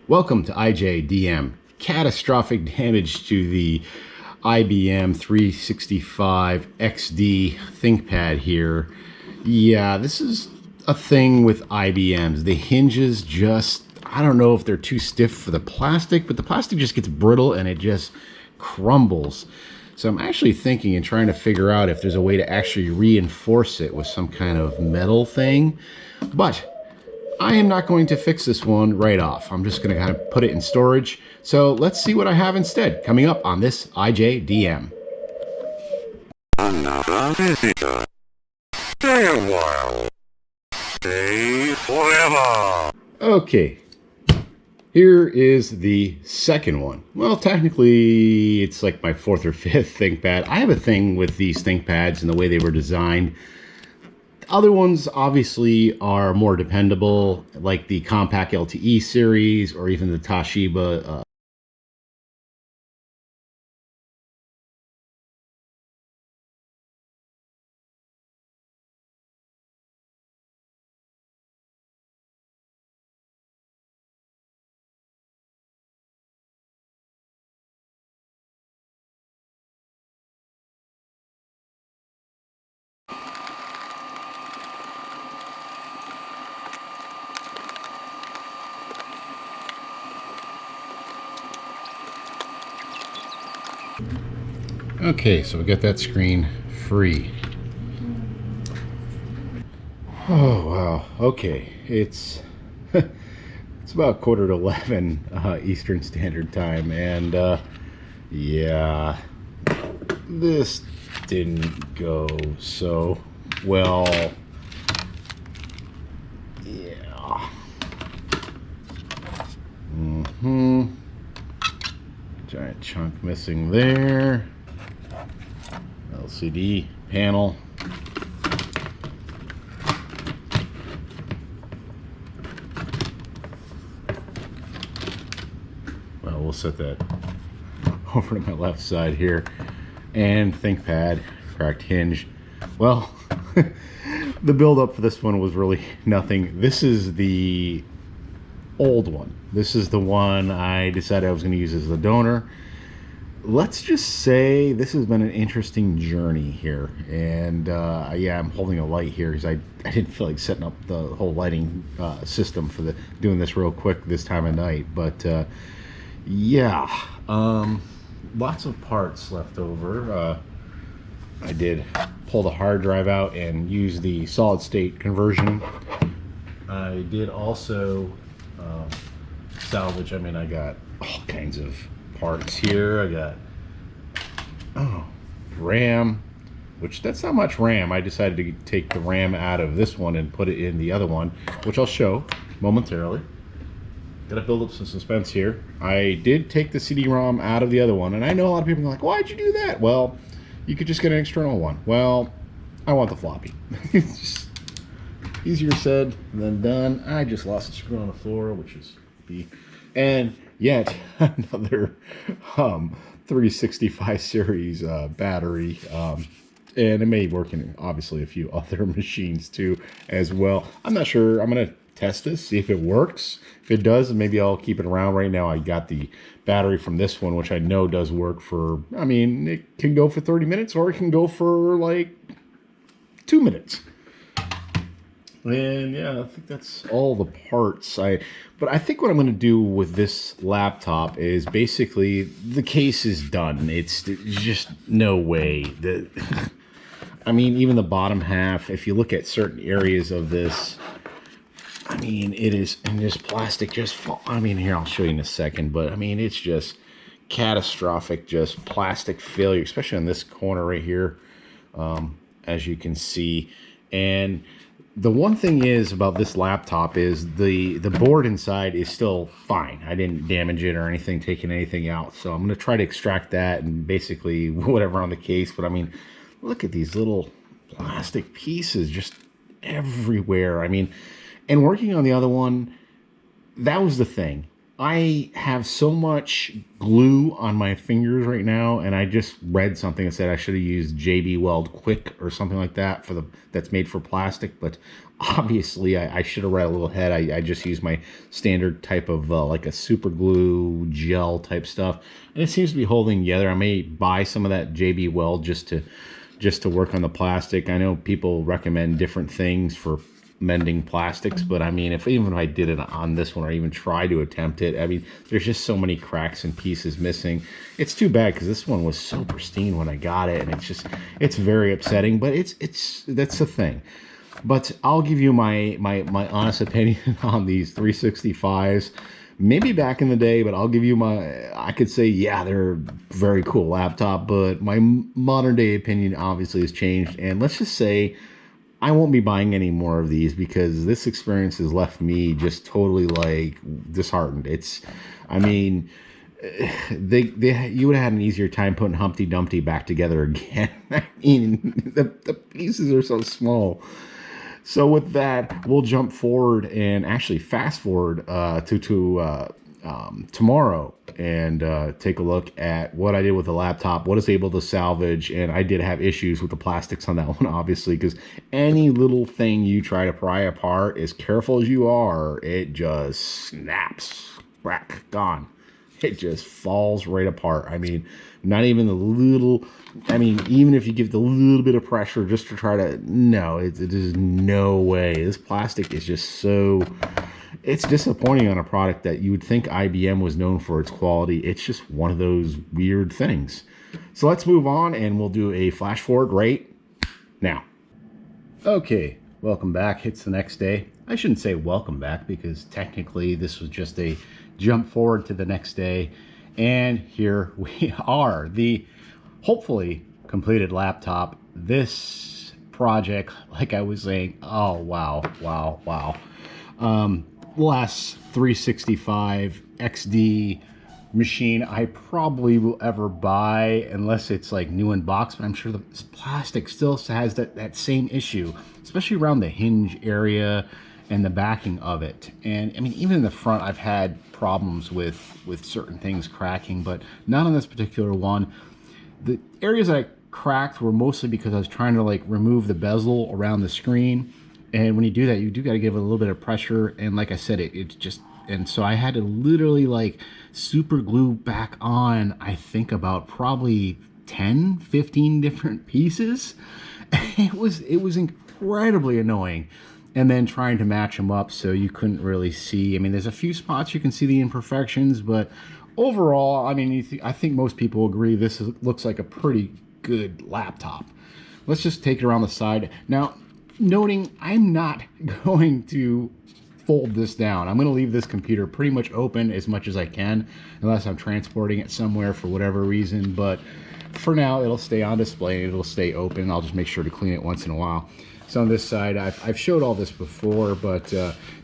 Welcome to IJDM. Catastrophic damage to the IBM 365XD ThinkPad here. Yeah, this is a thing with IBMs. The hinges just, I don't know if they're too stiff for the plastic, but the plastic just gets brittle and it just crumbles. So I'm actually thinking and trying to figure out if there's a way to actually reinforce it with some kind of metal thing. But I am not going to fix this one right off. I'm just going to kind of put it in storage. So let's see what I have instead coming up on this IJDM. Another visitor. Stay a while. Stay forever. Okay, here is the second one. Well, technically, it's like my fourth or fifth ThinkPad. I have a thing with these ThinkPads and the way they were designed. Other ones obviously are more dependable, like the Compact LTE series or even the Toshiba Okay, so we got that screen free. Oh wow. Okay, it's it's about 10:45 Eastern Standard Time, and yeah, this didn't go so well. Yeah. Giant chunk missing there. LCD panel. Well, we'll set that over to my left side here. And ThinkPad, cracked hinge. Well, the build up for this one was really nothing. This is the old one. This is the one I decided I was going to use as the donor. Let's just say this has been an interesting journey here, and yeah, I'm holding a light here because I didn't feel like setting up the whole lighting system for doing this real quick this time of night. But yeah, lots of parts left over. I did pull the hard drive out and use the solid state conversion. I did also salvage. I mean, I got all kinds of parts here. I got RAM, which that's not much RAM. I decided to take the RAM out of this one and put it in the other one, which I'll show momentarily. Gotta build up some suspense here. I did take the CD-ROM out of the other one, and I know a lot of people are like, why'd you do that? Well, you could just get an external one. Well, I want the floppy. It's just easier said than done. I just lost a screw on the floor, which is B. And yet another 365 series battery, and it may work in obviously a few other machines too as well. I'm not sure. I'm gonna test this, see if it works. If it does, maybe I'll keep it around. Right now I got the battery from this one, which I know does work for, I mean, it can go for 30 minutes or it can go for like 2 minutes. And yeah, I think that's all the parts. But I think what I'm going to do with this laptop is basically the case is done. It's just no way that I mean, even the bottom half, if you look at certain areas of this, I mean, it is, and this plastic just fall. I mean, here, I'll show you in a second, but I mean, it's just catastrophic, just plastic failure, especially on this corner right here, as you can see. And the one thing is about this laptop is the board inside is still fine. I didn't damage it or anything, taking anything out. So I'm going to try to extract that and basically whatever on the case. But I mean, look at these little plastic pieces just everywhere. I mean, and working on the other one, that was the thing. I have so much glue on my fingers right now, and I just read something that said I should have used JB Weld Quick or something like that that's made for plastic. But obviously, I should have read a little ahead. I just use my standard type of like a super glue gel type stuff, and it seems to be holding together. I may buy some of that JB Weld just to work on the plastic. I know people recommend different things for mending plastics, but I mean, even if I did it on this one or even try to attempt it, I mean, there's just so many cracks and pieces missing. It's too bad because this one was so pristine when I got it, and it's very upsetting, but that's the thing. But I'll give you my honest opinion on these 365s. Maybe back in the day, but I'll give you I could say, yeah, they're a very cool laptop, but my modern day opinion obviously has changed. And let's just say I won't be buying any more of these because this experience has left me just totally like disheartened. I mean, you would have had an easier time putting Humpty Dumpty back together again. I mean, the pieces are so small. So with that, we'll jump forward and actually fast forward to tomorrow and take a look at what I did with the laptop, what it's able to salvage. And I did have issues with the plastics on that one, obviously, because any little thing you try to pry apart, as careful as you are, it just snaps, crack, gone. It just falls right apart. I mean, not even the little, I mean, even if you give the little bit of pressure just to try to, no, it is no way. This plastic is just so, it's disappointing on a product that you would think IBM was known for its quality. It's just one of those weird things. So let's move on and we'll do a flash forward right now. Okay, welcome back. It's the next day. I shouldn't say welcome back because technically this was just a jump forward to the next day. And here we are, the hopefully completed laptop. This project, like I was saying, oh, wow. Last 365 XD machine I probably will ever buy unless it's like new in box, but I'm sure the plastic still has that same issue, especially around the hinge area and the backing of it. And I mean, even in the front, I've had problems with certain things cracking, but not on this particular one. The areas that I cracked were mostly because I was trying to like remove the bezel around the screen. And when you do that, you do got to give it a little bit of pressure. And like I said, it just, and so I had to literally like super glue back on, I think about probably 10, 15 different pieces. It was incredibly annoying. And then trying to match them up so you couldn't really see. I mean, there's a few spots you can see the imperfections, but overall, I mean, I think most people agree this looks like a pretty good laptop. Let's just take it around the side. Now, noting I'm not going to fold this down. I'm going to leave this computer pretty much open as much as I can, unless I'm transporting it somewhere for whatever reason. But for now, it'll stay on display and it'll stay open. I'll just make sure to clean it once in a while. So on this side, I've showed all this before, but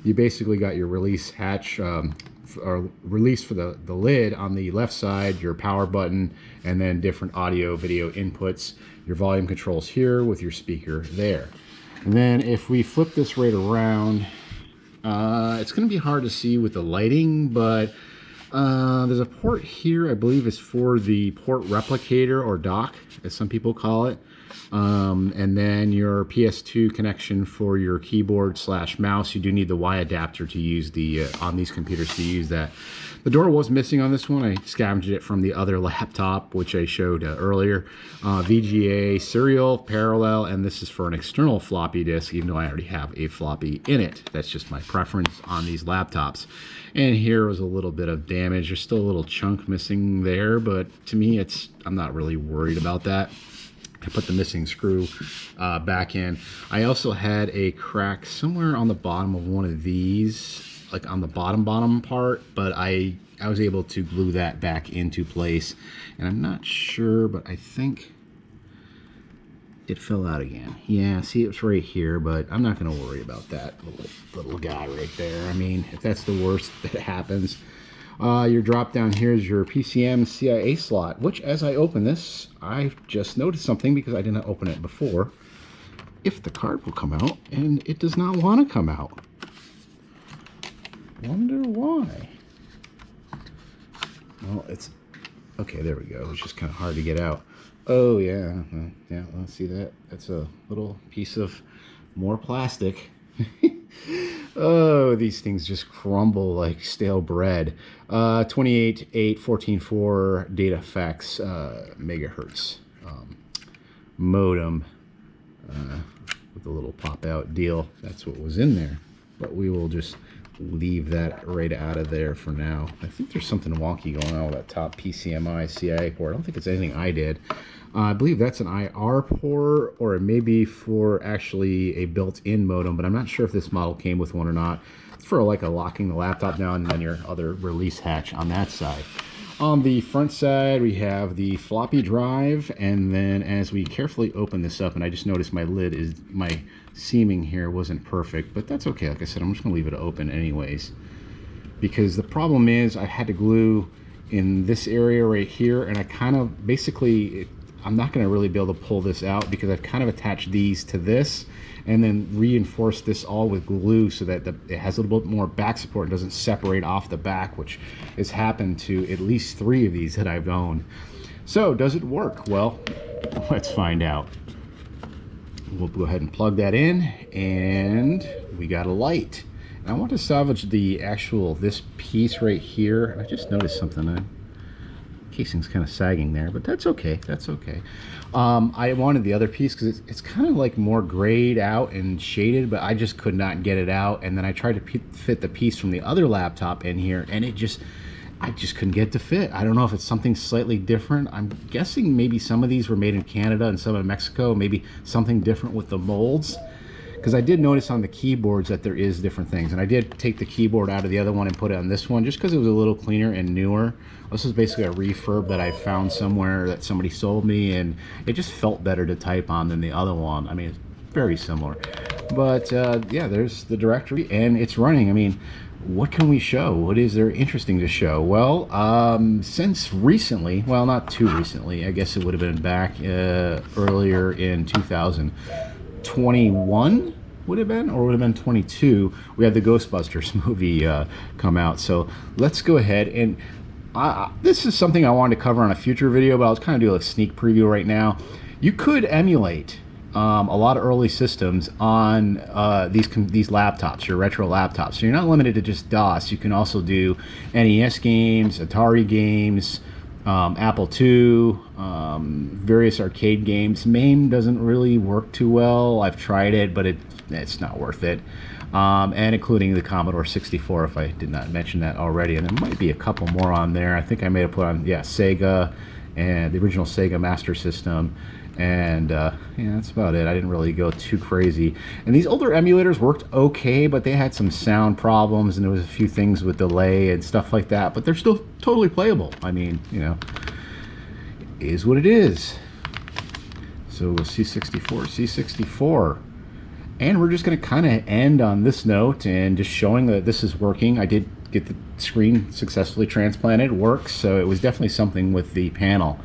you basically got your release hatch or release for the lid on the left side, your power button, and then different audio video inputs, your volume controls here with your speaker there. And then if we flip this right around, it's going to be hard to see with the lighting, but there's a port here, I believe is for the port replicator or dock, as some people call it. And then your PS2 connection for your keyboard / mouse. You do need the Y adapter to use the on these computers to use that. The door was missing on this one. I scavenged it from the other laptop, which I showed earlier. VGA serial parallel, and this is for an external floppy disk, even though I already have a floppy in it. That's just my preference on these laptops. And here was a little bit of damage. There's still a little chunk missing there, but to me, I'm not really worried about that. I put the missing screw back in. I also had a crack somewhere on the bottom of one of these, like on the bottom part, but I was able to glue that back into place. And I'm not sure, but I think it fell out again. Yeah, see, it's right here, but I'm not going to worry about that little guy right there. I mean, if that's the worst that happens. Your drop down here is your PCM CIA slot, which as I open this, I've just noticed something because I didn't open it before. If the card will come out, and it does not want to come out. Wonder why. Well, it's okay. There we go. It's just kind of hard to get out. Oh yeah, yeah. Let's see that. That's a little piece of more plastic. Oh, these things just crumble like stale bread. 28.8.14.4 data fax megahertz modem with a little pop out deal. That's what was in there, but we will just leave that right out of there for now. I think there's something wonky going on with that top PCMI CIA port. I don't think it's anything I did. I believe that's an IR port, or it may be for actually a built-in modem, but I'm not sure if this model came with one or not. It's for like a locking the laptop down and then your other release hatch on that side. On the front side, we have the floppy drive, and then as we carefully open this up, and I just noticed my seaming here wasn't perfect, but that's okay. Like I said, I'm just gonna leave it open anyways, because the problem is I had to glue in this area right here, and I kind of basically, I'm not gonna really be able to pull this out because I've kind of attached these to this and then reinforce this all with glue so that it has a little bit more back support and doesn't separate off the back, which has happened to at least 3 of these that I've owned. So does it work? Well, let's find out. We'll go ahead and plug that in, and we got a light. And I want to salvage this piece right here. I just noticed something. Casing's kind of sagging there, but that's okay. That's okay. I wanted the other piece because it's kind of like more grayed out and shaded, but I just could not get it out. And then I tried to fit the piece from the other laptop in here, and I just couldn't get it to fit. I don't know if it's something slightly different. I'm guessing maybe some of these were made in Canada and some in Mexico. Maybe something different with the molds. Because I did notice on the keyboards that there is different things. And I did take the keyboard out of the other one and put it on this one just because it was a little cleaner and newer. This is basically a refurb that I found somewhere that somebody sold me, and it just felt better to type on than the other one. I mean, it's very similar. But yeah, there's the directory and it's running. I mean, what can we show? What is there interesting to show? Well, since recently, well, not too recently, I guess it would have been back earlier in 2021 would have been, or would have been 22, we had the Ghostbusters movie come out. So let's go ahead and this is something I wanted to cover on a future video, but I was kind of doing a sneak preview right now. You could emulate a lot of early systems on these laptops, your retro laptops. So you're not limited to just DOS. You can also do NES games, Atari games, Apple II, various arcade games. MAME doesn't really work too well. I've tried it, but it's not worth it. And including the Commodore 64, if I did not mention that already. And there might be a couple more on there. I think I may have put on, yeah, Sega and the original Sega Master System. And yeah, that's about it. I didn't really go too crazy. And these older emulators worked okay, but they had some sound problems, and there was a few things with delay and stuff like that. But they're still totally playable. I mean, you know, it is what it is. So C64. And we're just going to kind of end on this note and just showing that this is working. I did get the screen successfully transplanted. It works, so it was definitely something with the panel.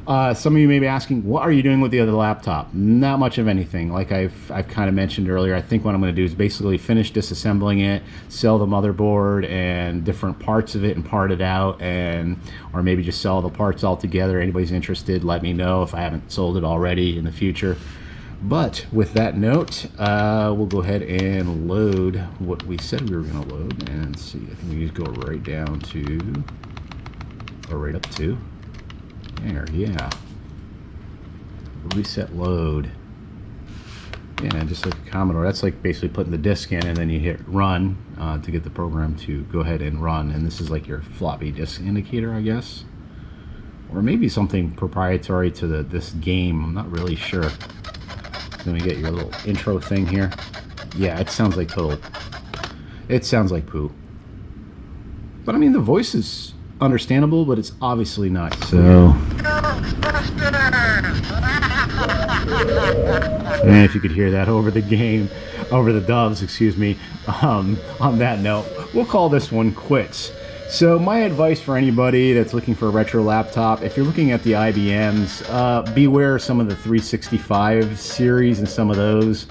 Some of you may be asking, what are you doing with the other laptop? Not much of anything. Like I've kind of mentioned earlier, I think what I'm going to do is basically finish disassembling it, sell the motherboard and different parts of it and part it out, or maybe just sell the parts altogether. Anybody's interested, let me know if I haven't sold it already in the future. But with that note, we'll go ahead and load what we said we were going to load, and see. I think we just go right down to, or right up to there. Yeah, reset load. Yeah, just like a Commodore. That's like basically putting the disk in, and then you hit run to get the program to go ahead and run. And this is like your floppy disk indicator, I guess, or maybe something proprietary to this game. I'm not really sure. Let me get your little intro thing here. Yeah, it sounds like total. It sounds like poo. But I mean, the voice is understandable, but it's obviously not. So, and if you could hear that over the game, over the doves, excuse me. On that note, we'll call this one quits. So my advice for anybody that's looking for a retro laptop, if you're looking at the IBMs, beware some of the 365 series and some of those.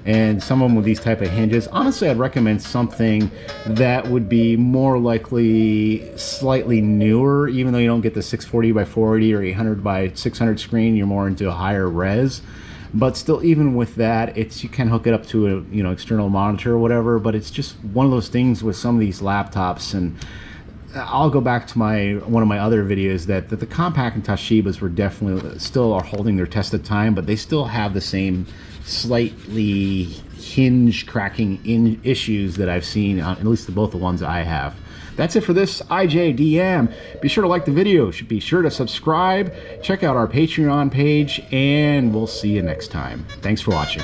and some of them with these type of hinges. Honestly, I'd recommend something that would be more likely slightly newer, even though you don't get the 640 by 480 or 800 by 600 screen. You're more into a higher res. But still, even with that, you can hook it up to a external monitor or whatever. But it's just one of those things with some of these laptops, and I'll go back to one of my other videos that the Compaq and Toshibas were definitely still are holding their test of time, but they still have the same slightly hinge cracking issues that I've seen on at least both the ones I have. That's it for this IJDM. Be sure to like the video. Be sure to subscribe. Check out our Patreon page, and we'll see you next time. Thanks for watching.